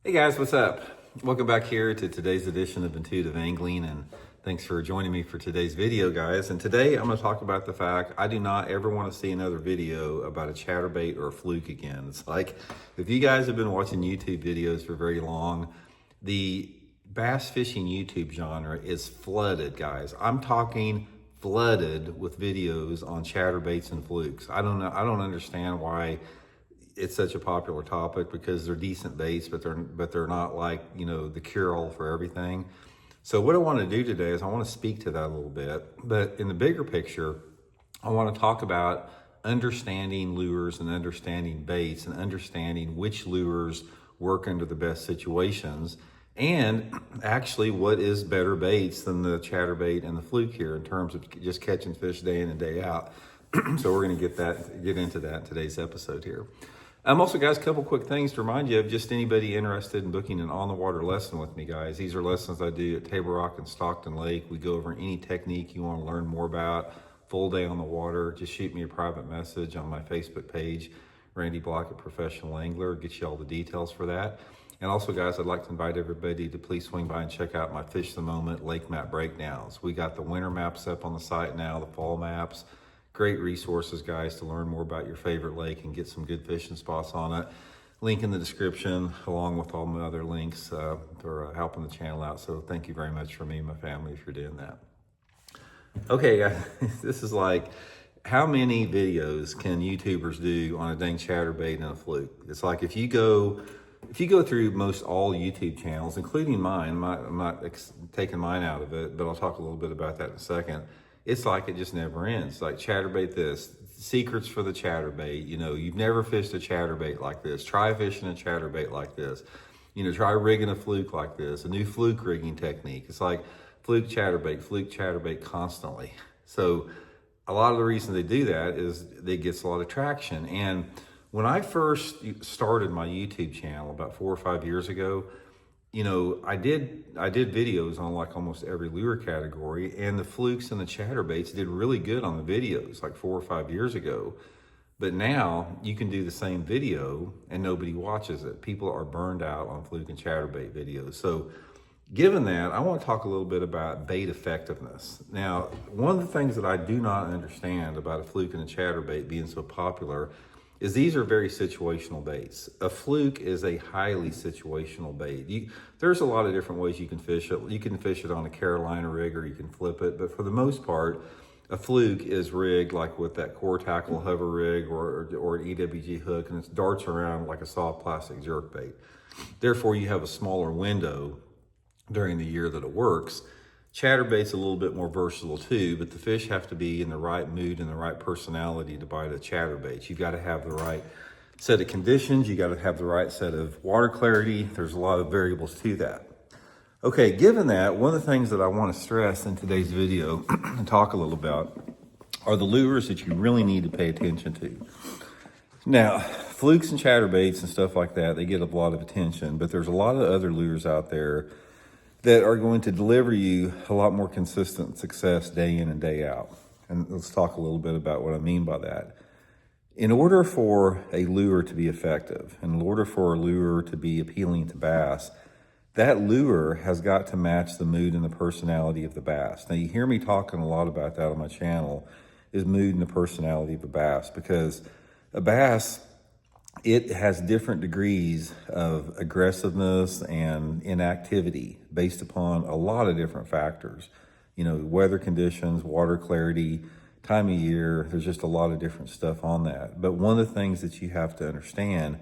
Hey guys, what's up? Welcome back here to today's edition of Intuitive Angling, and thanks for joining me for today's video, guys. And today I'm going to talk about the fact I do not ever want to see another video about a chatterbait or a fluke again. It's like, if you guys have been watching YouTube videos for very long, the bass fishing YouTube genre is flooded, guys. I'm talking flooded with videos on chatterbaits and flukes. I don't know. I don't understand why it's such a popular topic, because they're decent baits, but they're not like, you know, the cure-all for everything. So what I want to do today is I want to speak to that a little bit, but in the bigger picture, I want to talk about understanding lures and understanding baits and understanding which lures work under the best situations, and actually what is better baits than the chatterbait and the fluke here in terms of just catching fish day in and day out. So we're going to get into that in today's episode here. Also, guys, a couple quick things to remind you of. Just anybody interested in booking an on-the-water lesson with me, guys. These are lessons I do at Table Rock and Stockton Lake. We go over any technique you want to learn more about. Full day on the water. Just shoot me a private message on my Facebook page, Randy Blaukat Professional Angler. Get you all the details for that. And also, guys, I'd like to invite everybody to please swing by and check out my Fish the Moment lake map breakdowns. We got the winter maps up on the site now, the fall maps. Great resources, guys, to learn more about your favorite lake and get some good fishing spots on it. Link in the description, along with all my other links for helping the channel out. So thank you very much for me and my family if you're doing that. Okay, guys, this is like, how many videos can YouTubers do on a dang chatterbait and a fluke? It's like, if you go through most all YouTube channels, including mine, I'm not taking mine out of it, but I'll talk a little bit about that in a second. It's like it just never ends. Like, chatterbait this, secrets for the chatterbait. You know, you've never fished a chatterbait like this. Try fishing a chatterbait like this. You know, try rigging a fluke like this, a new fluke rigging technique. It's like fluke chatterbait constantly. So a lot of the reason they do that is it gets a lot of traction. And when I first started my YouTube channel about 4 or 5 years ago, you know, I did videos on like almost every lure category, and the flukes and the chatterbaits did really good on the videos like 4 or 5 years ago. But now you can do the same video and nobody watches it. People are burned out on fluke and chatterbait videos. So given that, I want to talk a little bit about bait effectiveness. Now, one of the things that I do not understand about a fluke and a chatterbait being so popular is these are very situational baits. A fluke is a highly situational bait. There's a lot of different ways you can fish it. You can fish it on a Carolina rig, or you can flip it. But for the most part, a fluke is rigged like with that core tackle hover rig or an EWG hook, and it darts around like a soft plastic jerk bait. Therefore, you have a smaller window during the year that it works. Chatterbait's a little bit more versatile too, but the fish have to be in the right mood and the right personality to bite a chatterbait. You've got to have the right set of conditions. You got to have the right set of water clarity. There's a lot of variables to that. Okay, given that, one of the things that I want to stress in today's video and talk a little about are the lures that you really need to pay attention to. Now, flukes and chatterbaits and stuff like that, they get a lot of attention, but there's a lot of other lures out there that are going to deliver you a lot more consistent success day in and day out. And let's talk a little bit about what I mean by that. In order for a lure to be effective, in order for a lure to be appealing to bass, that lure has got to match the mood and the personality of the bass. Now, you hear me talking a lot about that on my channel, is mood and the personality of a bass, because a bass, it has different degrees of aggressiveness and inactivity based upon a lot of different factors. You know, weather conditions, water clarity, time of year, there's just a lot of different stuff on that. But one of the things that you have to understand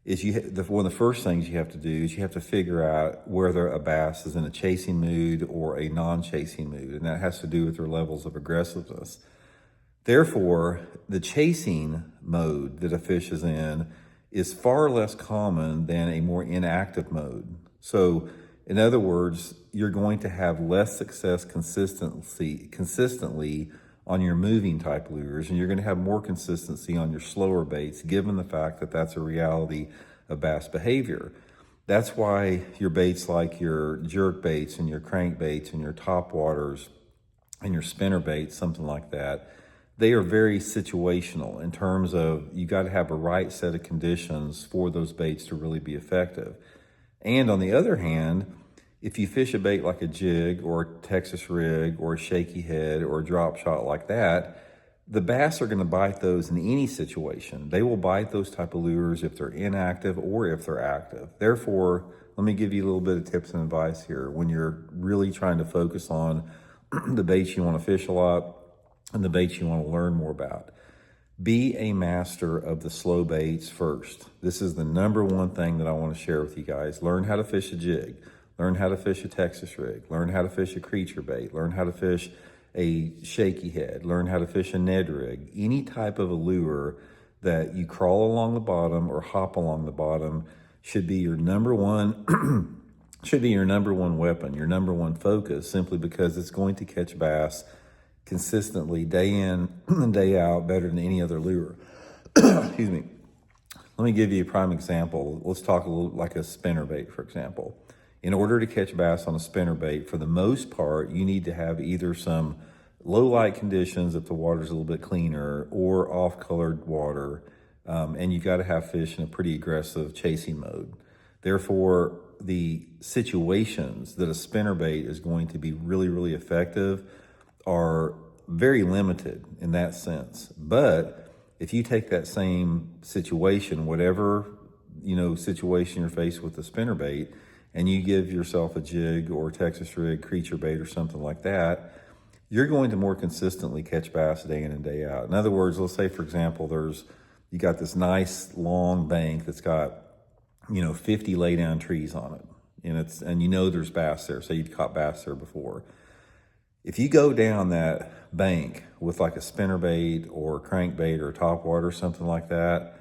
is one of the first things you have to do is you have to figure out whether a bass is in a chasing mood or a non-chasing mood, and that has to do with their levels of aggressiveness. Therefore, the chasing mode that a fish is in is far less common than a more inactive mode. So, in other words, you're going to have less success consistently on your moving type lures, and you're going to have more consistency on your slower baits, given the fact that that's a reality of bass behavior. That's why your baits like your jerk baits and your crank baits and your top waters and your spinner baits, something like that, they are very situational in terms of you got to have a right set of conditions for those baits to really be effective. And on the other hand, if you fish a bait like a jig or a Texas rig or a shaky head or a drop shot like that, the bass are going to bite those in any situation. They will bite those type of lures if they're inactive or if they're active. Therefore, let me give you a little bit of tips and advice here when you're really trying to focus on the baits you want to fish a lot and the baits you want to learn more about. Be a master of the slow baits first. This is the number one thing that I want to share with you guys. Learn how to fish a jig. Learn how to fish a Texas rig. Learn how to fish a creature bait. Learn how to fish a shaky head. Learn how to fish a Ned rig. Any type of a lure that you crawl along the bottom or hop along the bottom should be your number one should be your number one weapon, your number one focus, simply because it's going to catch bass consistently day in and day out better than any other lure. Excuse me. Let me give you a prime example. Let's talk a little like a spinnerbait, for example. In order to catch bass on a spinnerbait, for the most part, you need to have either some low light conditions if the water's a little bit cleaner or off-colored water, and you've got to have fish in a pretty aggressive chasing mode. Therefore, the situations that a spinnerbait is going to be really, really effective are very limited in that sense. But if you take that same situation, whatever situation you're faced with the spinnerbait, and you give yourself a jig or Texas rig, creature bait, or something like that, you're going to more consistently catch bass day in and day out. In other words, let's say, for example, you got this nice long bank that's got 50 lay down trees on it, and there's bass there. Say you've caught bass there before. If you go down that bank with like a spinnerbait or a crankbait or a topwater or something like that,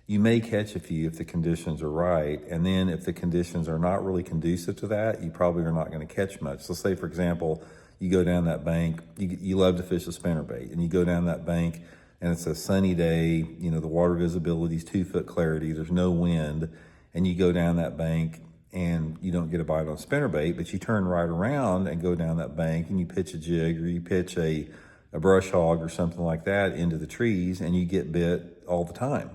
you may catch a few if the conditions are right. And then if the conditions are not really conducive to that, you probably are not going to catch much. So say, for example, you go down that bank, you love to fish a spinnerbait, and you go down that bank and it's a sunny day, the water visibility is 2 foot clarity, there's no wind, and you go down that bank and you don't get a bite on spinnerbait, but you turn right around and go down that bank and you pitch a jig or you pitch a brush hog or something like that into the trees, and you get bit all the time.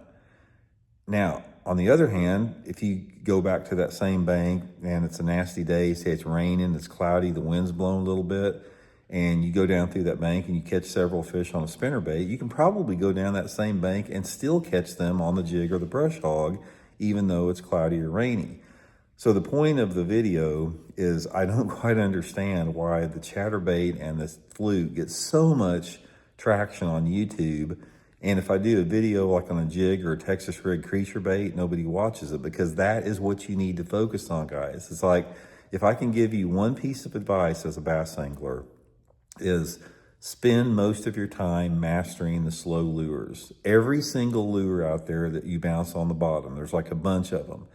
Now, on the other hand, if you go back to that same bank and it's a nasty day, say it's raining, it's cloudy, the wind's blowing a little bit, and you go down through that bank and you catch several fish on a spinnerbait, you can probably go down that same bank and still catch them on the jig or the brush hog, even though it's cloudy or rainy. So the point of the video is I don't quite understand why the chatterbait and the fluke get so much traction on YouTube. And if I do a video like on a jig or a Texas rig creature bait, nobody watches it, because that is what you need to focus on, guys. It's like, if I can give you one piece of advice as a bass angler, is spend most of your time mastering the slow lures. Every single lure out there that you bounce on the bottom, there's like a bunch of them.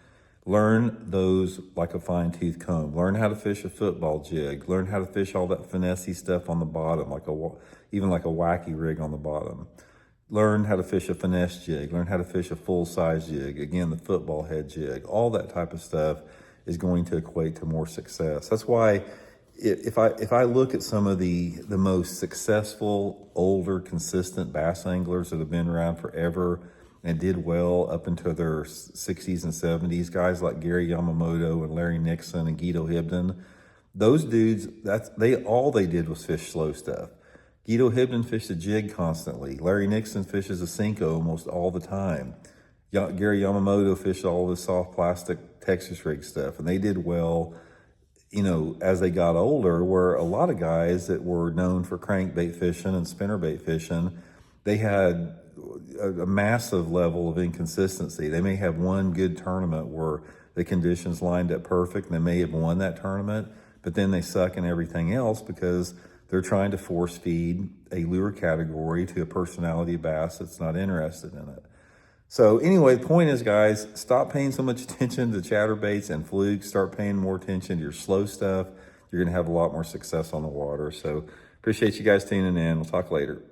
Learn those like a fine-tooth comb. Learn how to fish a football jig. Learn how to fish all that finessey stuff on the bottom, even like a wacky rig on the bottom. Learn how to fish a finesse jig. Learn how to fish a full-size jig. Again, the football head jig. All that type of stuff is going to equate to more success. That's why if I look at some of the most successful, older, consistent bass anglers that have been around forever and did well up into their 60s and 70s, guys like Gary Yamamoto and Larry Nixon and Guido Hibdon, those dudes, all they did was fish slow stuff. Guido Hibdon fished a jig constantly. Larry Nixon fishes a Cinco almost all the time. Gary Yamamoto fished all this soft plastic Texas rig stuff, and they did well, as they got older, where a lot of guys that were known for crankbait fishing and spinnerbait fishing, they had a massive level of inconsistency. They may have one good tournament where the conditions lined up perfect, and they may have won that tournament, but then they suck in everything else because they're trying to force feed a lure category to a personality bass that's not interested in it. So anyway, the point is, guys, stop paying so much attention to chatterbaits and flukes. Start paying more attention to your slow stuff. You're going to have a lot more success on the water. So appreciate you guys tuning in. We'll talk later.